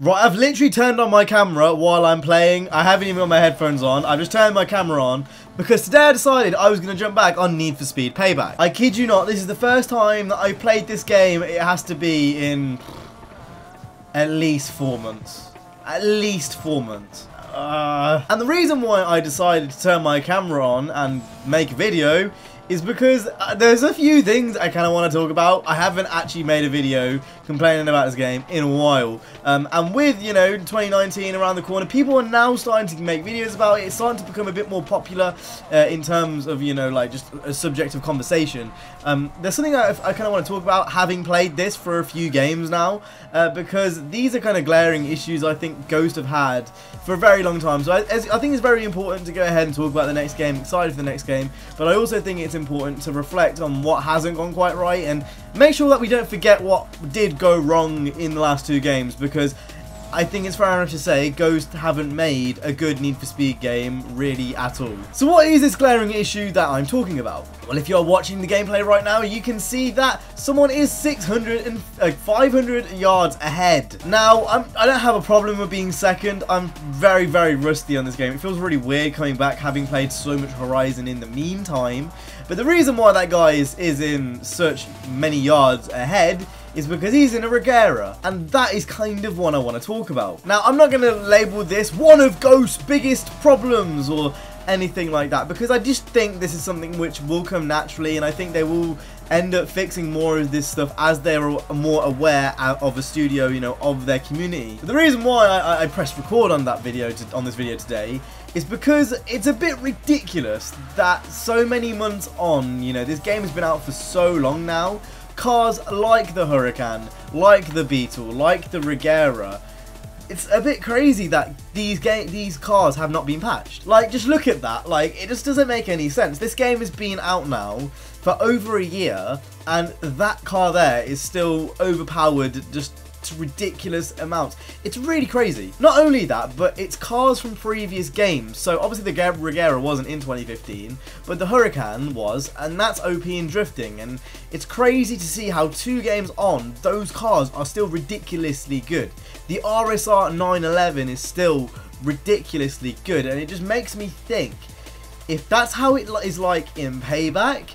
Right, I've literally turned on my camera while I'm playing. I haven't even got my headphones on. I've just turned my camera on because today I decided I was going to jump back on Need for Speed Payback. I kid you not, this is the first time that I played this game. It has to be in at least 4 months. At least 4 months. And the reason why I decided to turn my camera on and make a video is because there's a few things I kind of want to talk about. I haven't actually made a video complaining about this game in a while. And with, you know, 2019 around the corner, people are now starting to make videos about it. It's starting to become a bit more popular in terms of, you know, like just a subject of conversation. There's something I kind of want to talk about, having played this for a few games now, because these are kind of glaring issues I think Ghost have had for a very long time. So I think it's very important to go ahead and talk about the next game, excited for the next game, but I also think it's important to reflect on what hasn't gone quite right and make sure that we don't forget what did go wrong in the last 2 games, because I think it's fair enough to say Ghost haven't made a good Need for Speed game really at all. So what is this glaring issue that I'm talking about? Well, if you're watching the gameplay right now, you can see that someone is 500 yards ahead. Now, I don't have a problem with being second. I'm very, very rusty on this game. It feels really weird coming back, having played so much Horizon in the meantime. But the reason why that guy is in such many yards ahead is because he's in a REGERA, and that is kind of what I want to talk about. Now, I'm not going to label this one of Ghost's biggest problems or anything like that, because I just think this is something which will come naturally, and I think they will end up fixing more of this stuff as they're more aware of the studio, you know, of their community. But the reason why I pressed record on that video, on this video today, is because it's a bit ridiculous that so many months on, you know, this game has been out for so long now. Cars like the Huracan, like the Beetle, like the REGERA, it's a bit crazy that these cars have not been patched. Like, just look at that. Like, it just doesn't make any sense. This game has been out now for over a year, and that car there is still overpowered just to ridiculous amounts. It's really crazy. Not only that, but it's cars from previous games. So obviously the REGERA wasn't in 2015, but the Huracan was, and that's OP in drifting. And it's crazy to see how 2 games on, those cars are still ridiculously good. The RSR 911 is still ridiculously good, and it just makes me think, if that's how it is like in Payback,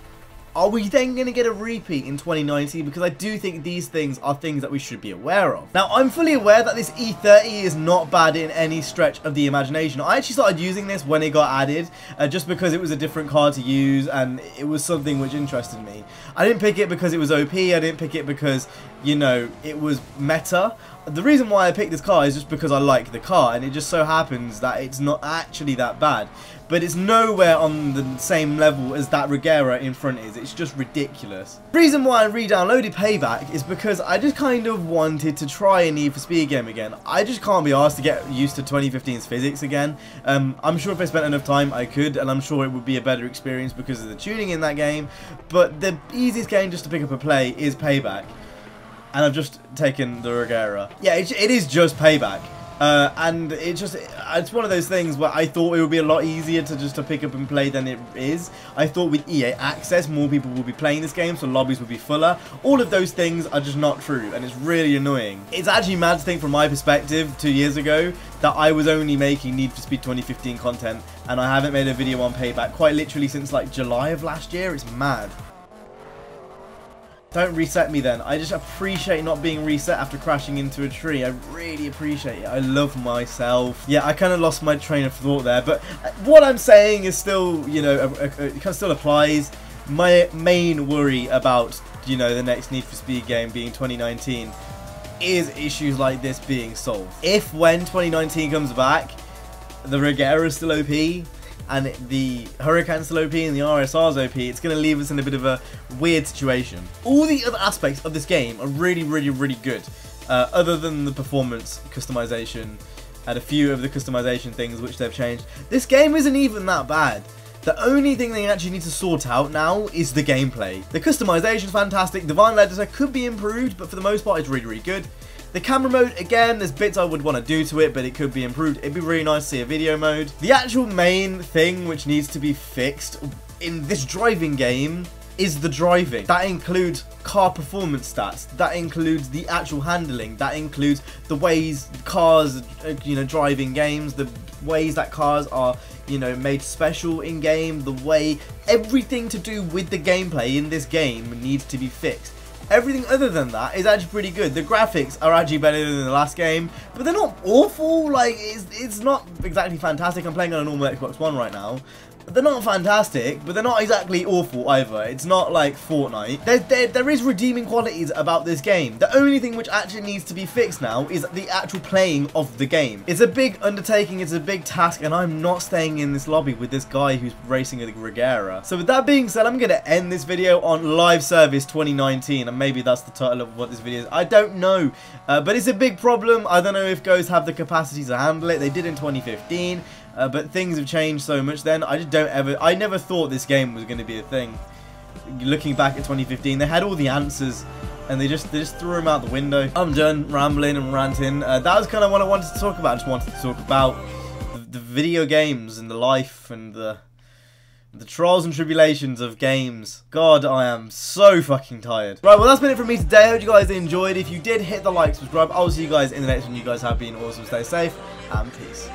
are we then going to get a repeat in 2019? Because I do think these things are things that we should be aware of. Now, I'm fully aware that this E30 is not bad in any stretch of the imagination. I actually started using this when it got added, just because it was a different car to use, and it was something which interested me. I didn't pick it because it was OP, I didn't pick it because, you know, it was meta. The reason why I picked this car is just because I like the car, and it just so happens that it's not actually that bad. But it's nowhere on the same level as that REGERA in front is. It's just ridiculous. The reason why I re-downloaded Payback is because I just kind of wanted to try a Need for Speed game again. I just can't be asked to get used to 2015's physics again. I'm sure if I spent enough time I could, and I'm sure it would be a better experience because of the tuning in that game. But the easiest game just to pick up and play is Payback. And I've just taken the REGERA. Yeah, it is just Payback. And it's one of those things where I thought it would be a lot easier to pick up and play than it is. I thought with EA Access, more people will be playing this game, so lobbies will be fuller. All of those things are just not true, and it's really annoying. It's actually mad to think from my perspective, 2 years ago, that I was only making Need for Speed 2015 content, and I haven't made a video on Payback quite literally since like July of last year. It's mad. Don't reset me then. I just appreciate not being reset after crashing into a tree. I really appreciate it. I love myself. Yeah, I kind of lost my train of thought there. But what I'm saying is still, you know, it kind of still applies. My main worry about, you know, the next Need for Speed game being 2019 is issues like this being solved. If when 2019 comes back, the REGERA is still OP, and the Huracan's still OP and the RSR's OP, it's going to leave us in a bit of a weird situation. All the other aspects of this game are really, really, really good, other than the performance customization and a few of the customization things which they've changed. This game isn't even that bad. The only thing they actually need to sort out now is the gameplay. The customization is fantastic, the vinyl editor could be improved, but for the most part it's really, really good. The camera mode, again, there's bits I would want to do to it, but it could be improved. It'd be really nice to see a video mode. The actual main thing which needs to be fixed in this driving game is the driving. That includes car performance stats. That includes the actual handling. That includes the ways cars, you know, drive in games. The ways that cars are, you know, made special in game. The way everything to do with the gameplay in this game needs to be fixed. Everything other than that is actually pretty good. The graphics are actually better than the last game, but they're not awful. Like, it's not exactly fantastic. I'm playing on a normal Xbox One right now. They're not fantastic, but they're not exactly awful either. It's not like Fortnite. There is redeeming qualities about this game. The only thing which actually needs to be fixed now is the actual playing of the game. It's a big undertaking, it's a big task, and I'm not staying in this lobby with this guy who's racing a REGERA. So with that being said, I'm going to end this video on Live Service 2019, and maybe that's the title of what this video is. I don't know, but it's a big problem. I don't know if Ghosts have the capacity to handle it. They did in 2015. But things have changed so much then. I never thought this game was going to be a thing. Looking back at 2015, they had all the answers and they just threw them out the window. I'm done rambling and ranting. That was kind of what I wanted to talk about. I just wanted to talk about the video games and the life and the trials and tribulations of games. God, I am so fucking tired. Right, well, that's been it from me today. I hope you guys enjoyed. If you did, hit the like, subscribe. I'll see you guys in the next one. You guys have been awesome. Stay safe and peace.